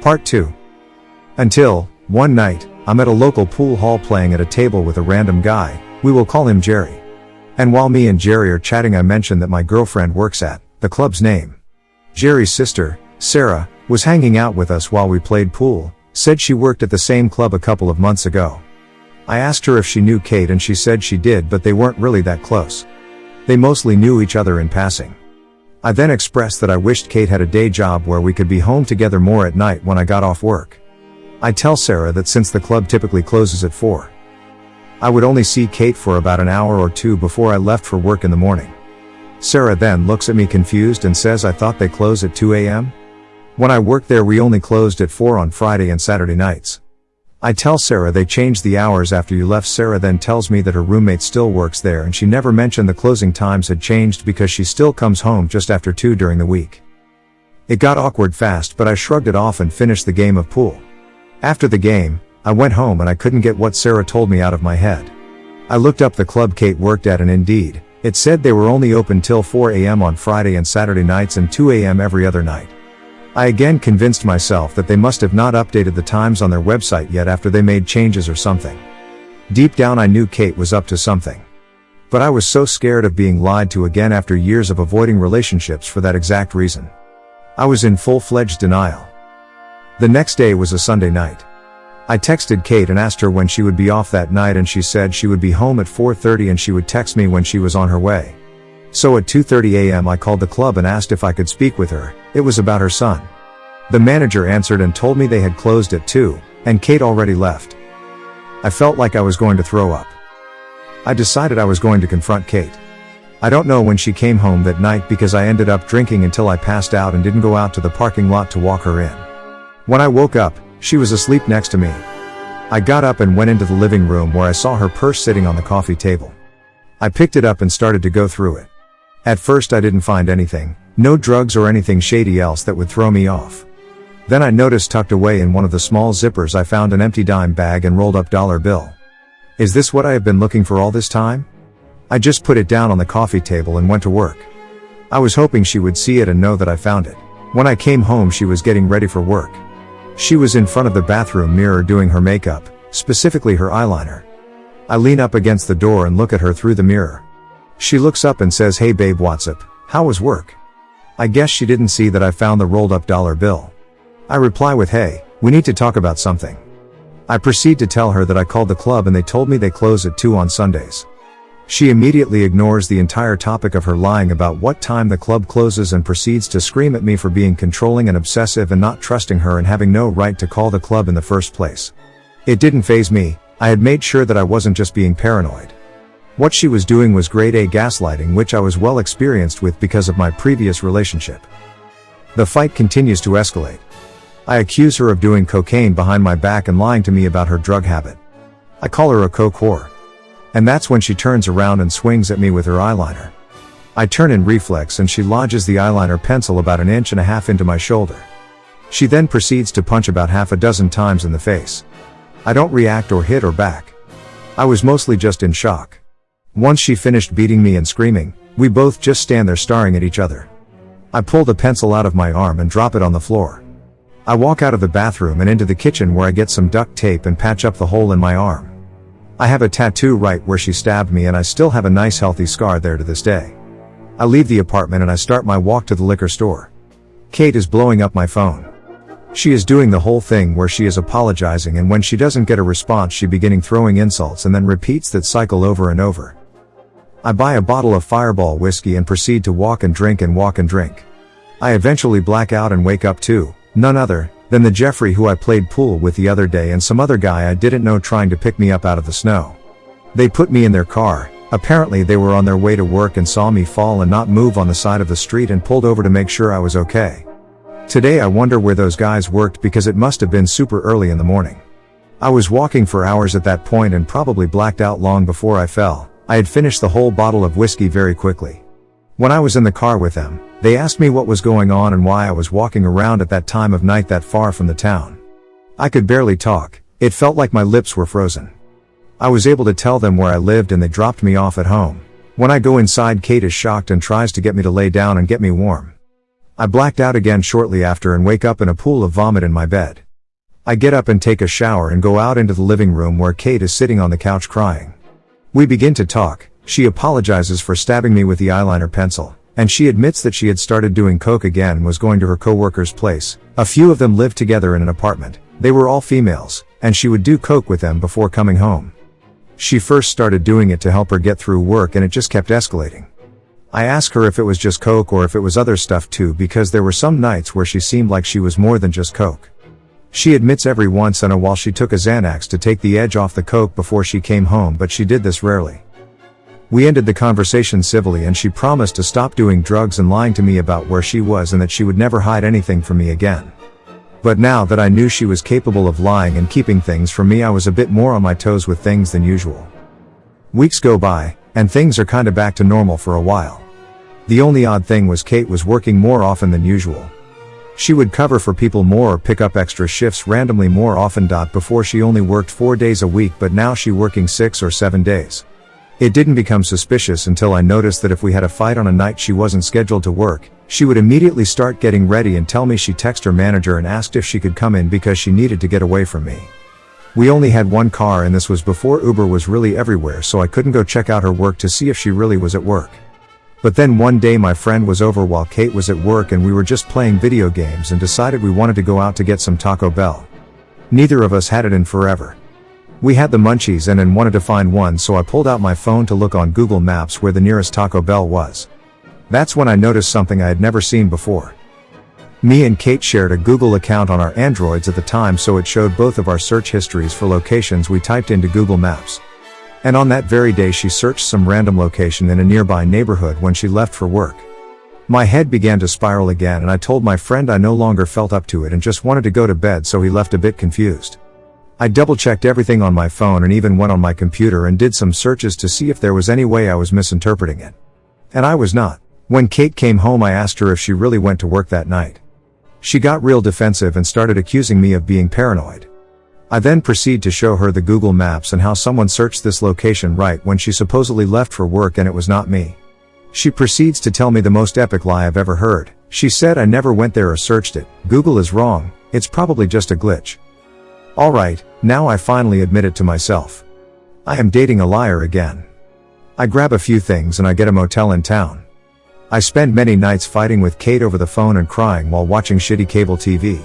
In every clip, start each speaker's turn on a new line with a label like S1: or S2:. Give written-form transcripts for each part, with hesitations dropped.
S1: Part 2. Until, one night, I'm at a local pool hall playing at a table with a random guy, we will call him Jerry. And while me and Jerry are chatting, I mention that my girlfriend works at the club's name. Jerry's sister, Sarah, was hanging out with us while we played pool, said she worked at the same club a couple of months ago. I asked her if she knew Kate and she said she did, but they weren't really that close. They mostly knew each other in passing. I then expressed that I wished Kate had a day job where we could be home together more at night when I got off work. I tell Sarah that since the club typically closes at 4, I would only see Kate for about an hour or two before I left for work in the morning. Sarah then looks at me confused and says I thought they close at 2 a.m. When I worked there we only closed at 4 on Friday and Saturday nights. I tell Sarah they changed the hours after you left. Sarah then tells me that her roommate still works there and she never mentioned the closing times had changed because she still comes home just after 2 during the week. It got awkward fast, but I shrugged it off and finished the game of pool. After the game, I went home and I couldn't get what Sarah told me out of my head. I looked up the club Kate worked at and indeed, it said they were only open till 4 a.m. on Friday and Saturday nights and 2 a.m. every other night. I again convinced myself that they must have not updated the times on their website yet after they made changes or something. Deep down I knew Kate was up to something. But I was so scared of being lied to again after years of avoiding relationships for that exact reason. I was in full-fledged denial. The next day was a Sunday night. I texted Kate and asked her when she would be off that night and she said she would be home at 4:30 and she would text me when she was on her way. So at 2:30 a.m. I called the club and asked if I could speak with her. It was about her son. The manager answered and told me they had closed at 2, and Kate already left. I felt like I was going to throw up. I decided I was going to confront Kate. I don't know when she came home that night because I ended up drinking until I passed out and didn't go out to the parking lot to walk her in. When I woke up, she was asleep next to me. I got up and went into the living room where I saw her purse sitting on the coffee table. I picked it up and started to go through it. At first I didn't find anything, no drugs or anything shady else that would throw me off. Then I noticed tucked away in one of the small zippers I found an empty dime bag and rolled up dollar bill. Is this what I have been looking for all this time? I just put it down on the coffee table and went to work. I was hoping she would see it and know that I found it. When I came home she was getting ready for work. She was in front of the bathroom mirror doing her makeup, specifically her eyeliner. I lean up against the door and look at her through the mirror. She looks up and says, "Hey babe, what's up? How was work?" I guess she didn't see that I found the rolled up dollar bill. I reply with, "Hey, we need to talk about something." I proceed to tell her that I called the club and they told me they close at 2 on Sundays. She immediately ignores the entire topic of her lying about what time the club closes and proceeds to scream at me for being controlling and obsessive and not trusting her and having no right to call the club in the first place. It didn't faze me. I had made sure that I wasn't just being paranoid. What she was doing was grade A gaslighting, which I was well experienced with because of my previous relationship. The fight continues to escalate. I accuse her of doing cocaine behind my back and lying to me about her drug habit. I call her a coke whore. And that's when she turns around and swings at me with her eyeliner. I turn in reflex and she lodges the eyeliner pencil about 1.5 inches into my shoulder. She then proceeds to punch about half a dozen times in the face. I don't react or hit or back. I was mostly just in shock. Once she finished beating me and screaming, we both just stand there staring at each other. I pull the pencil out of my arm and drop it on the floor. I walk out of the bathroom and into the kitchen where I get some duct tape and patch up the hole in my arm. I have a tattoo right where she stabbed me and I still have a nice healthy scar there to this day. I leave the apartment and I start my walk to the liquor store. Kate is blowing up my phone. She is doing the whole thing where she is apologizing and when she doesn't get a response she beginning throwing insults and then repeats that cycle over and over. I buy a bottle of Fireball whiskey and proceed to walk and drink and walk and drink. I eventually black out and wake up to none other than the Jeffrey who I played pool with the other day and some other guy I didn't know trying to pick me up out of the snow. They put me in their car. Apparently they were on their way to work and saw me fall and not move on the side of the street and pulled over to make sure I was okay. Today I wonder where those guys worked because it must have been super early in the morning. I was walking for hours at that point and probably blacked out long before I fell. I had finished the whole bottle of whiskey very quickly. When I was in the car with them, they asked me what was going on and why I was walking around at that time of night that far from the town. I could barely talk. It felt like my lips were frozen. I was able to tell them where I lived and they dropped me off at home. When I go inside, Kate is shocked and tries to get me to lay down and get me warm. I blacked out again shortly after and wake up in a pool of vomit in my bed. I get up and take a shower and go out into the living room where Kate is sitting on the couch crying. We begin to talk. She apologizes for stabbing me with the eyeliner pencil, and she admits that she had started doing coke again and was going to her co-worker's place. A few of them lived together in an apartment. They were all females, and she would do coke with them before coming home. She first started doing it to help her get through work, and it just kept escalating. I asked her if it was just coke or if it was other stuff too, because there were some nights where she seemed like she was more than just coke. She admits every once in a while she took a Xanax to take the edge off the coke before she came home, but she did this rarely. We ended the conversation civilly, and she promised to stop doing drugs and lying to me about where she was and that she would never hide anything from me again. But now that I knew she was capable of lying and keeping things from me, I was a bit more on my toes with things than usual. Weeks go by, and things are kinda back to normal for a while. The only odd thing was Kate was working more often than usual. She would cover for people more or pick up extra shifts randomly more often. Before she only worked 4 days a week, but now she working 6 or 7 days. It didn't become suspicious until I noticed that if we had a fight on a night she wasn't scheduled to work, she would immediately start getting ready and tell me she texted her manager and asked if she could come in because she needed to get away from me. We only had one car, and this was before Uber was really everywhere, so I couldn't go check out her work to see if she really was at work. But then one day my friend was over while Kate was at work, and we were just playing video games and decided we wanted to go out to get some Taco Bell. Neither of us had it in forever. We had the munchies and wanted to find one, so I pulled out my phone to look on Google Maps where the nearest Taco Bell was. That's when I noticed something I had never seen before. Me and Kate shared a Google account on our Androids at the time, so it showed both of our search histories for locations we typed into Google Maps. And on that very day she searched some random location in a nearby neighborhood when she left for work. My head began to spiral again, and I told my friend I no longer felt up to it and just wanted to go to bed, so he left a bit confused. I double-checked everything on my phone and even went on my computer and did some searches to see if there was any way I was misinterpreting it. And I was not. When Kate came home I asked her if she really went to work that night. She got real defensive and started accusing me of being paranoid. I then proceed to show her the Google Maps and how someone searched this location right when she supposedly left for work, and it was not me. She proceeds to tell me the most epic lie I've ever heard. She said I never went there or searched it. Google is wrong. It's probably just a glitch. Alright, now I finally admit it to myself. I am dating a liar again. I grab a few things and I get a motel in town. I spend many nights fighting with Kate over the phone and crying while watching shitty cable TV.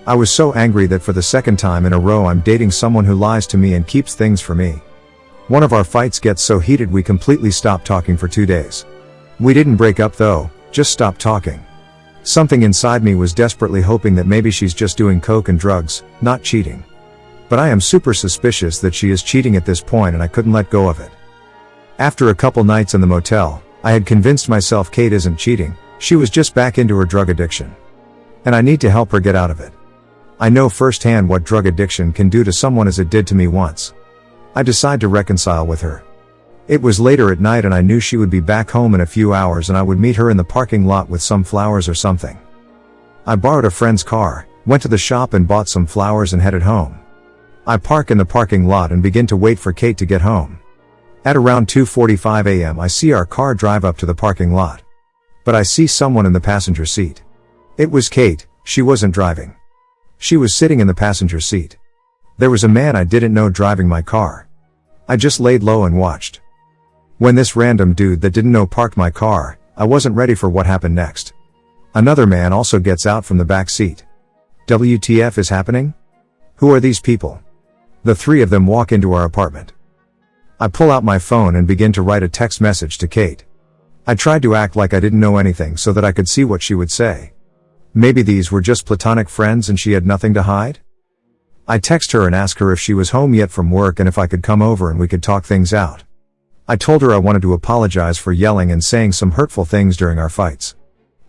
S1: I was so angry that for the second time in a row I'm dating someone who lies to me and keeps things from me. One of our fights gets so heated we completely stopped talking for 2 days. We didn't break up though, just stopped talking. Something inside me was desperately hoping that maybe she's just doing coke and drugs, not cheating. But I am super suspicious that she is cheating at this point, and I couldn't let go of it. After a couple nights in the motel, I had convinced myself Kate isn't cheating, she was just back into her drug addiction. And I need to help her get out of it. I know firsthand what drug addiction can do to someone, as it did to me once. I decide to reconcile with her. It was later at night and I knew she would be back home in a few hours, and I would meet her in the parking lot with some flowers or something. I borrowed a friend's car, went to the shop and bought some flowers and headed home. I park in the parking lot and begin to wait for Kate to get home. At around 2:45 a.m. I see our car drive up to the parking lot. But I see someone in the passenger seat. It was Kate. She wasn't driving. She was sitting in the passenger seat. There was a man I didn't know driving my car. I just laid low and watched. When this random dude that didn't know parked my car, I wasn't ready for what happened next. Another man also gets out from the back seat. WTF is happening? Who are these people? The three of them walk into our apartment. I pull out my phone and begin to write a text message to Kate. I tried to act like I didn't know anything so that I could see what she would say. Maybe these were just platonic friends and she had nothing to hide? I text her and ask her if she was home yet from work and if I could come over and we could talk things out. I told her I wanted to apologize for yelling and saying some hurtful things during our fights.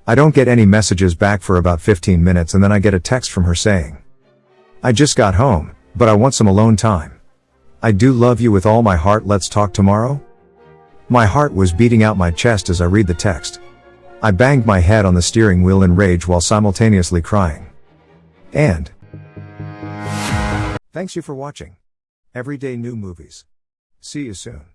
S1: I don't get any messages back for about 15 minutes, and then I get a text from her saying, "I just got home, but I want some alone time. I do love you with all my heart, let's talk tomorrow?" My heart was beating out my chest as I read the text. I banged my head on the steering wheel in rage while simultaneously crying. And thanks you for watching Everyday New Movies. See you soon.